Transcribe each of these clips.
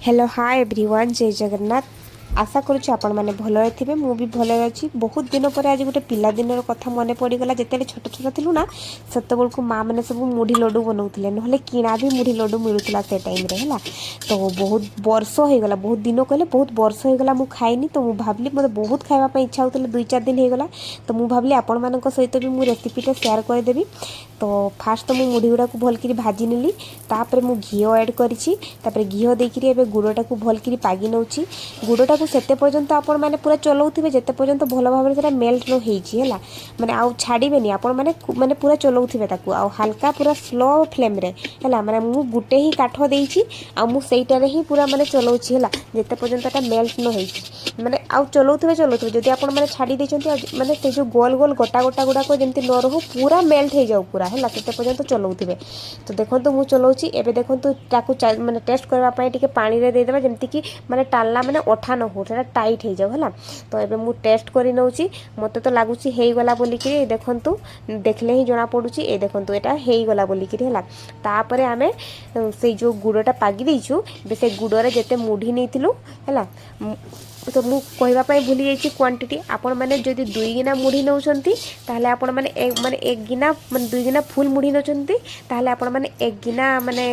Hello hi everyone जय जगन्नाथ। आशा करुच्छे आपण मैंने भलरे थे मु भी भल अच्छी। बहुत दिन पर आज गोटे पिला दिन कथा मन पड़गला जिते छोट छोट थिलु ना सेत बेलू माँ मैंने सब मुढ़ी लड्डू बनाऊे ना किणा भी मुढ़ी लड्डू मिलूला से टाइम रे है। तो बहुत वर्ष हो गला बहुत दिन कहले बहुत वर्ष हो गला खाइनी। तो मुझे भाविली मतलब बहुत खावाई इच्छा होता 2-4 दिन होगला। तो मुझे भाविली आपण मान सहित भी मुझे रेसीपीटा सेयार करदेवी। तो फास्ट तो मुझे मुढ़ी गुड़ा को भलकर भाजी नेली तापर मु घी ऐड करी घी देकर गुड़टा को भलकर पागी नौची। गुड़टा को सेते पर्यंत आपण मैंने पूरा चलाउथिबे जेते पर्यंत भल भाव से मेल्ट न होईची है माने आउ छाड़बेनी आपण मैंने माने पूरा चलाउथिबे ताकू आउ हल्का पूरा स्लो फ्लेम रे है माने मु गुटे ही काठ देइची आ मु सेइटारे ही पूरा माने चलाउची है जेते पर्यंत एटा मेल्ट न होईची माने आउ चलाउथिबे जदि आपण मैंने छाड़ी देइचंती माने से जो गोल गोल गोटा गोटा गुड़ाक जेमती न रहो पूरा मेल्ट हो जाऊ पूरा है सेते पर्यंत चलाउथिबे। तो देखंतु मु चलाउची एबे देखंतु ताकू माने टेस्ट करबा पई टिके पानी रे दे देबा जेमती कि माने टालना माने ओठा न हो सेटा टाइट हो जाऊ है। तो एबे मु टेस्ट करी नौची मते तो लागुची हेई गला बोली कि देखंतु देखले ही जना पडुची ए देखंतु एटा हेई गला बोली कि है। तापरे आमे से जो गुड़टा पागी देइछु बे से गुड़रे जेते मुढ़ी नेथिलु है। तो मु कहबा पई भूली जाइछि क्वांटिटी आपण माने जदि 2 गिना मुढ़ी नउछंती ताहले आपण माने एक गिना माने 2 गिना फुल मुढ़ी नउछंती ताहले आपण माने 1 गिना माने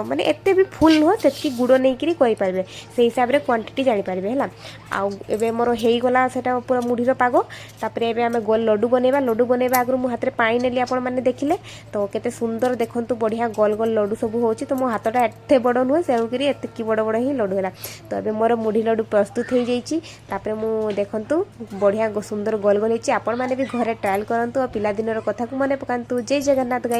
माने एते भी फुल नुह सेति गुड़ नै करी करि पारबे से हिसाब रे क्वांटिटी जानि पारबे है। आउ एबे मोर हेई गला सेटा पूरा मुढ़ीर पागो। तापरे एबे आमे गोल लड्डू बनेबा आगु मु हाथ रे पानी नेली आपण माने देखिले। तो केते सुंदर देखंतु बढ़िया गोल गोल लड्डू सब होछि। तो मो हाथटा एते बड़ नुह सेउ करी एते की बड़ बड़ ही लड्डू हैला। तो एबे मोर मुढ़ी लड्डू प्रस्तुत हो जाइछि। तापरे मु देखंतु बढ़िया सुंदर गोल गोल होछि। आपण माने भी घरे ट्रायल करंतु और पिला दिनर कथा को माने पकांतु। जय जगन्नाथ गाइस।